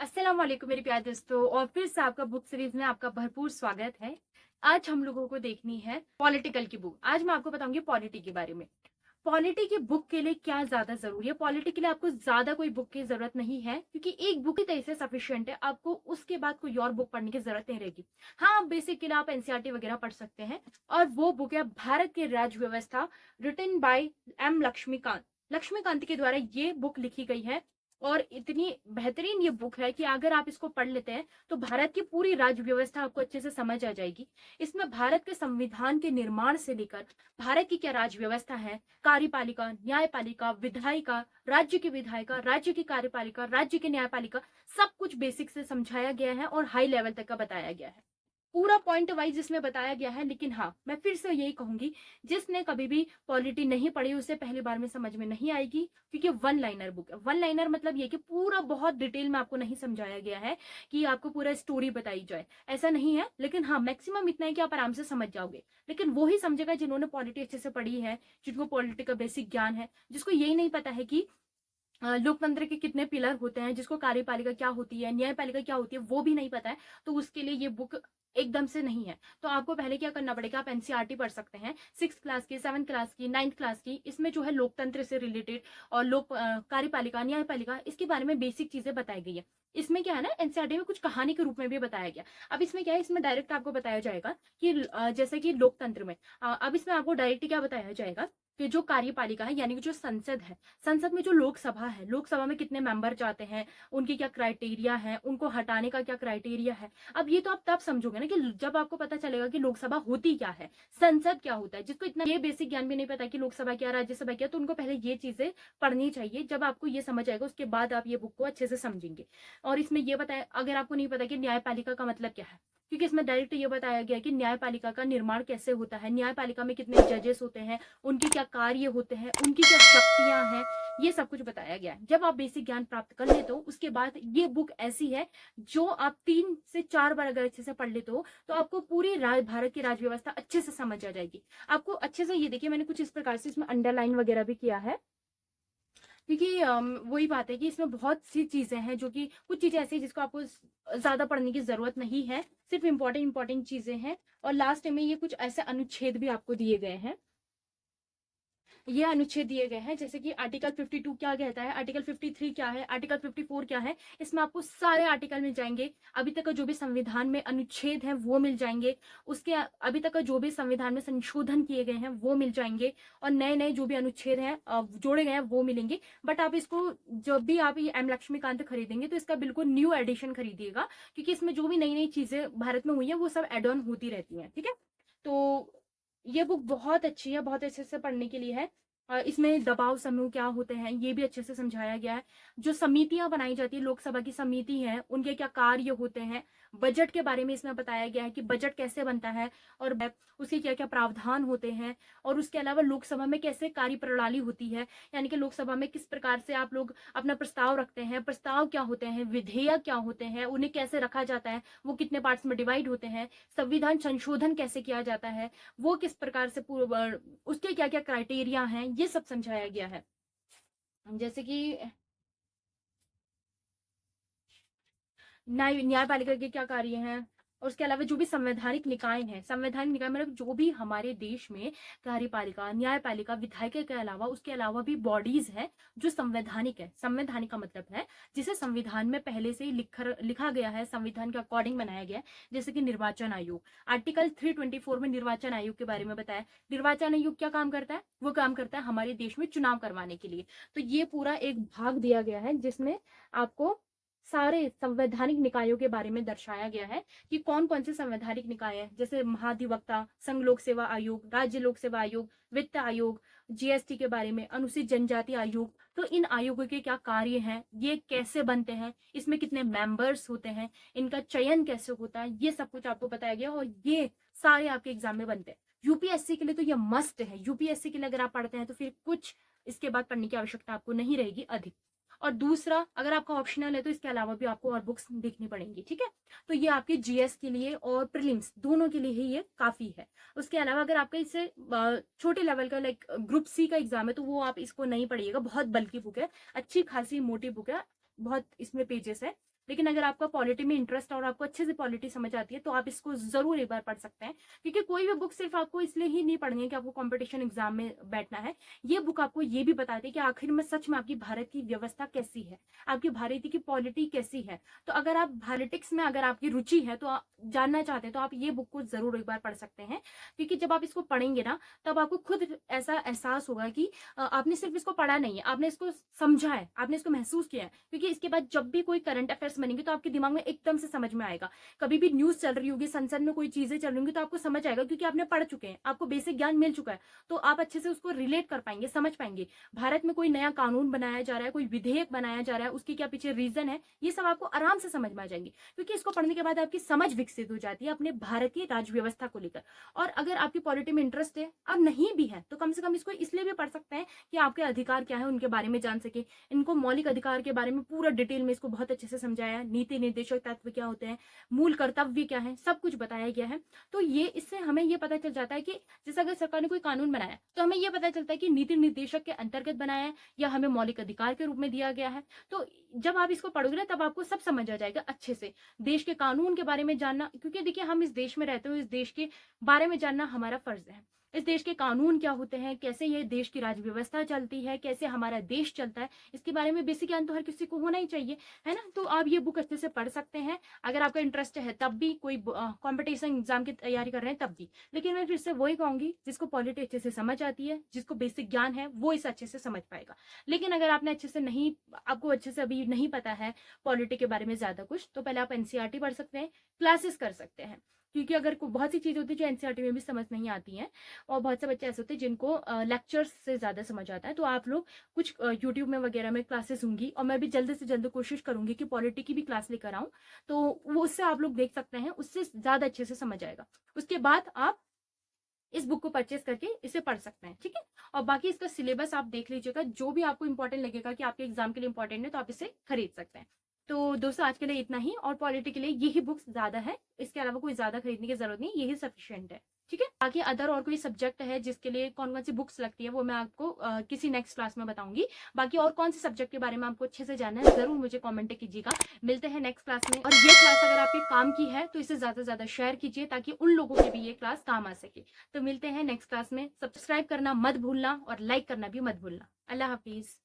अस्सलाम वालेकुम मेरे प्यारे दोस्तों और फिर से आपका बुक सीरीज में आपका भरपूर स्वागत है। आज हम लोगों को देखनी है पॉलिटिकल की बुक। आज मैं आपको बताऊंगी पॉलिटी के बारे में। पॉलिटी की बुक के लिए क्या ज्यादा जरूरी है। पॉलिटी के लिए आपको ज्यादा कोई बुक की जरूरत नहीं है क्योंकि एक बुक ही तरह से सफिशियंट है। आपको उसके बाद कोई और बुक पढ़ने की जरूरत नहीं रहेगी। हाँ, बेसिक के लिए आप एनसीईआरटी वगैरह पढ़ सकते हैं और वो बुक है भारत की राज्य व्यवस्था, written by M Laxmikanth. Laxmikanth के द्वारा ये बुक लिखी गई है और इतनी बेहतरीन ये बुक है कि अगर आप इसको पढ़ लेते हैं तो भारत की पूरी राज्य व्यवस्था आपको अच्छे से समझ आ जाएगी। इसमें भारत के संविधान के निर्माण से लेकर भारत की क्या राज्य व्यवस्था है, कार्यपालिका, न्यायपालिका, विधायिका, राज्य की विधायिका, राज्य की कार्यपालिका, राज्य की न्यायपालिका, सब कुछ बेसिक से समझाया गया है और हाई लेवल तक का बताया गया है। पूरा पॉइंट वाइज इसमें बताया गया है। लेकिन हाँ, मैं फिर से यही कहूंगी, जिसने कभी भी पॉलिटी नहीं पढ़ी उसे पहली बार में समझ में नहीं आएगी क्योंकि वन लाइनर बुक है। वन लाइनर मतलब ये कि पूरा बहुत डिटेल में आपको नहीं समझाया गया है कि आपको पूरा स्टोरी बताई जाए, ऐसा नहीं है। लेकिन हाँ, मैक्सिमम इतना है कि आप आराम से समझ जाओगे। लेकिन वो ही समझेगा जिन्होंने पॉलिटी अच्छे से पढ़ी है, जिनको पॉलिटी का बेसिक ज्ञान है। जिसको यही नहीं पता है कि लोकतंत्र के कितने पिलर होते हैं, जिसको कार्यपालिका क्या होती है, न्यायपालिका क्या होती है, वो भी नहीं पता है, तो उसके लिए ये बुक एकदम से नहीं है। तो आपको पहले क्या करना पड़ेगा, आप एनसीईआरटी पढ़ सकते हैं, 6 क्लास की, 7 क्लास की, 9th क्लास की। इसमें जो है लोकतंत्र से रिलेटेड और लोक कार्यपालिका, न्यायपालिका, इसके बारे में बेसिक चीजें बताई गई है। इसमें क्या है ना, एनसीईआरटी में कुछ कहानी के रूप में भी बताया गया। अब इसमें क्या है, इसमें डायरेक्ट आपको बताया जाएगा कि जैसे कि लोकतंत्र में अब इसमें आपको डायरेक्ट क्या बताया जाएगा कि जो कार्यपालिका है यानी कि जो संसद है, संसद में जो लोकसभा है, लोकसभा में कितने मेंबर जाते हैं, उनकी क्या क्राइटेरिया है, उनको हटाने का क्या क्राइटेरिया है। अब ये तो आप तब समझोगे ना कि जब आपको पता चलेगा कि लोकसभा होती क्या है, संसद क्या होता है। जिसको इतना ये बेसिक ज्ञान भी नहीं पता कि लोकसभा क्या, राज्यसभा क्या, तो उनको पहले ये चीजें पढ़नी चाहिए। जब आपको ये समझ आएगा उसके बाद आप ये बुक को अच्छे से समझेंगे। और इसमें ये बताया, अगर आपको नहीं पता कि न्यायपालिका का मतलब क्या है, क्योंकि इसमें डायरेक्ट ये बताया गया कि न्यायपालिका का निर्माण कैसे होता है, न्यायपालिका में कितने जजेस होते हैं, उनके क्या कार्य होते हैं, उनकी क्या शक्तियां हैं, ये सब कुछ बताया गया है। जब आप बेसिक ज्ञान प्राप्त कर लेते हो उसके बाद ये बुक ऐसी है जो आप 3 से 4 बार अगर अच्छे से पढ़ लेते हो तो आपको पूरी भारत की राज्य व्यवस्था अच्छे से समझ आ जाएगी। आपको अच्छे से, ये देखिए मैंने कुछ इस प्रकार से इसमें अंडरलाइन वगैरह भी किया है क्योंकि वही बात है कि इसमें बहुत सी चीजें हैं जो कि कुछ चीजें ऐसी हैं जिसको आपको ज्यादा पढ़ने की जरूरत नहीं है, सिर्फ इंपॉर्टेंट चीजें हैं। और लास्ट में ये कुछ ऐसे अनुच्छेद भी आपको दिए गए हैं, ये अनुच्छेद दिए गए हैं, जैसे कि आर्टिकल 52 क्या कहता है, आर्टिकल 53 क्या है, आर्टिकल 54 क्या है। इसमें आपको सारे आर्टिकल मिल जाएंगे। अभी तक का जो भी संविधान में अनुच्छेद है वो मिल जाएंगे। उसके अभी तक का जो भी संविधान में संशोधन किए गए हैं वो मिल जाएंगे। और नए नए जो भी अनुच्छेद हैं जोड़े गए हैं वो मिलेंगे। बट आप इसको जब भी आप ये एम लक्ष्मीकांत खरीदेंगे तो इसका बिल्कुल न्यू एडिशन खरीदिएगा, क्योंकि इसमें जो भी नई नई चीजें भारत में हुई है वो सब एड ऑन होती रहती हैं। ठीक है, तो ये बुक बहुत अच्छी है, बहुत अच्छे से पढ़ने के लिए है। इसमें दबाव समूह क्या होते हैं ये भी अच्छे से समझाया गया है। जो समितियां बनाई जाती है, लोकसभा की समिति है, उनके क्या कार्य होते हैं। बजट के बारे में इसमें बताया गया है कि बजट कैसे बनता है और उसके क्या क्या प्रावधान होते हैं। और उसके अलावा लोकसभा में कैसे कार्य प्रणाली होती है, यानी कि लोकसभा में किस प्रकार से आप लोग अपना प्रस्ताव रखते हैं, प्रस्ताव क्या होते हैं, विधेयक क्या होते हैं, उन्हें कैसे रखा जाता है, वो कितने पार्ट्स में डिवाइड होते हैं, संविधान संशोधन कैसे किया जाता है, वो किस प्रकार से उसके क्या क्या क्राइटेरिया हैं, ये सब समझाया गया है। जैसे कि न्यायपालिका के क्या कार्य हैं। और उसके अलावा जो भी संवैधानिक निकाय हैं, संवैधानिक निकाय मतलब जो भी हमारे देश में कार्यपालिका, न्यायपालिका, विधायिका के अलावा उसके अलावा भी बॉडीज है जो संवैधानिक है। संवैधानिक का मतलब है जिसे संविधान में पहले से ही लिखा गया है, संविधान के अकॉर्डिंग बनाया गया है। जैसे कि निर्वाचन आयोग, आर्टिकल 324 में निर्वाचन आयोग के बारे में बताया। निर्वाचन आयोग क्या काम करता है, वो काम करता है हमारे देश में चुनाव करवाने के लिए। तो ये पूरा एक भाग दिया गया है जिसमें आपको सारे संवैधानिक निकायों के बारे में दर्शाया गया है कि कौन कौन से संवैधानिक निकाय है, जैसे महाधिवक्ता, संघ लोक सेवा आयोग, राज्य लोक सेवा आयोग, वित्त आयोग, जीएसटी के बारे में, अनुसूचित जनजाति आयोग। तो इन आयोगों के क्या कार्य हैं, ये कैसे बनते हैं, इसमें कितने मेंबर्स होते हैं, इनका चयन कैसे होता है, ये सब कुछ आपको बताया गया। और ये सारे आपके एग्जाम में बनते हैं। यूपीएससी के लिए तो ये मस्ट है। यूपीएससी के लिए अगर आप पढ़ते हैं तो फिर कुछ इसके बाद पढ़ने की आवश्यकता आपको नहीं रहेगी अधिक। और दूसरा, अगर आपका ऑप्शनल है तो इसके अलावा भी आपको और बुक्स देखनी पड़ेंगी। ठीक है, तो ये आपके जीएस के लिए और प्रीलिम्स दोनों के लिए ही ये काफी है। उसके अलावा अगर आपका इससे छोटे लेवल का लाइक ग्रुप सी का एग्जाम है तो वो आप इसको नहीं पढ़िएगा, बहुत बल्कि बुक है, अच्छी खासी मोटी बुक है, बहुत इसमें पेजेस है। लेकिन अगर आपका पॉलिटी में इंटरेस्ट और आपको अच्छे से पॉलिटी समझ आती है तो आप इसको जरूर एक बार पढ़ सकते हैं, क्योंकि कोई भी बुक सिर्फ आपको इसलिए ही नहीं पढ़नी है कि आपको कॉम्पिटिशन एग्जाम में बैठना है। ये बुक आपको ये भी बताती है कि आखिर में सच में आपकी भारत की व्यवस्था कैसी है, आपकी भारत की पॉलिटी कैसी है। तो अगर आप पॉलिटिक्स में अगर आपकी रुचि है तो आप जानना चाहते हैं तो आप ये बुक को जरूर एक बार पढ़ सकते हैं, क्योंकि जब आप इसको पढ़ेंगे ना तब आपको खुद ऐसा एहसास होगा कि आपने सिर्फ इसको पढ़ा नहीं है, आपने इसको समझा है, आपने इसको महसूस किया है। क्योंकि इसके बाद जब भी कोई करंट अफेयर्स बनेंगे तो आपके दिमाग में एकदम से समझ में आएगा। कभी भी न्यूज चल रही होगी, संसद में कोई चीजें चल रही होंगी तो आपको समझ आएगा, क्योंकि आपने पढ़ चुके हैं, आपको बेसिक ज्ञान मिल चुका है, तो आप अच्छे से उसको रिलेट कर पाएंगे, समझ पाएंगे। भारत में कोई नया कानून बनाया जा रहा है, कोई विधेयक बनाया जा रहा है, उसके क्या पीछे रीजन है, ये सब आपको आराम से समझ में आ जाएंगे, क्योंकि इसको पढ़ने के बाद आपकी समझ विकसित हो जाती है अपने भारत की राज्य व्यवस्था को लेकर। और अगर आपकी पॉलिटी में इंटरेस्ट है और नहीं भी है तो कम से कम इसको इसलिए भी पढ़ सकते हैं कि आपके अधिकार क्या है उनके बारे में जान सके। इनको मौलिक अधिकार के बारे में पूरा डिटेल में इसको बहुत अच्छे से समझाया है, नीति निर्देशक तत्व क्या होते हैं, मूल कर्तव्य क्या है, सब कुछ बताया गया है। तो ये इससे हमें ये पता चल जाता है कि जैसे अगर सरकार ने कोई कानून बनाया तो हमें ये पता चलता है कि नीति निर्देशक के अंतर्गत बनाया है या हमें मौलिक अधिकार के रूप में दिया गया है। तो जब आप इसको पढ़ोगे ना तब आपको सब समझ आ जाएगा अच्छे से, देश के कानून के बारे में जानना, क्योंकि देखिए हम इस देश में रहते हो, इस देश के बारे में जानना हमारा फर्ज है। इस देश के कानून क्या होते हैं, कैसे ये देश की राज्य व्यवस्था चलती है, कैसे हमारा देश चलता है, इसके बारे में बेसिक ज्ञान तो हर किसी को होना ही चाहिए, है ना। तो आप ये बुक अच्छे से पढ़ सकते हैं अगर आपका इंटरेस्ट है तब भी, कोई कॉम्पिटिशन एग्जाम की तैयारी कर रहे हैं तब भी। लेकिन मैं फिर से वही कहूंगी, जिसको पॉलिटी अच्छे से समझ आती है, जिसको बेसिक ज्ञान है, वो इसे अच्छे से समझ पाएगा। लेकिन अगर आपने अच्छे से नहीं, आपको अच्छे से अभी नहीं पता है पॉलिटी के बारे में ज्यादा कुछ, तो पहले आप एनसीईआरटी पढ़ सकते हैं, क्लासेस कर सकते हैं। क्योंकि अगर बहुत सी चीजें होती है जो एनसीईआरटी में भी समझ नहीं आती हैं, और बहुत से बच्चे ऐसे होते हैं जिनको लेक्चर्स से ज्यादा समझ आता है, तो आप लोग कुछ यूट्यूब में वगैरह में क्लासेस होंगी, और मैं भी जल्द से जल्द कोशिश करूंगी कि पॉलिटी की भी क्लास लेकर आऊं, तो वो उससे आप लोग देख सकते हैं, उससे ज्यादा अच्छे से समझ आएगा। उसके बाद आप इस बुक को परचेस करके इसे पढ़ सकते हैं, ठीक है। और बाकी इसका सिलेबस आप देख लीजिएगा, जो भी आपको इंपॉर्टेंट लगेगा कि आपके एग्जाम के लिए इंपॉर्टेंट है तो आप इसे खरीद सकते हैं। तो दोस्तों आज के लिए इतना ही, और पॉलिटी के लिए यही बुक्स ज्यादा है, इसके अलावा कोई ज्यादा खरीदने की जरूरत नहीं, यही सफिशिएंट है, ठीक है। बाकी अदर और कोई सब्जेक्ट है जिसके लिए कौन कौन सी बुक्स लगती है वो मैं आपको किसी नेक्स्ट क्लास में बताऊंगी। बाकी और कौन से सब्जेक्ट के बारे में आपको अच्छे से जानना है जरूर मुझे कमेंट कीजिएगा। मिलते हैं नेक्स्ट क्लास में, और ये क्लास अगर आपके काम की है तो इसे ज्यादा से ज्यादा शेयर कीजिए ताकि उन लोगों के भी ये क्लास काम आ सके। तो मिलते हैं नेक्स्ट क्लास में, सब्सक्राइब करना मत भूलना और लाइक करना भी मत भूलना। अल्लाह हाफिज।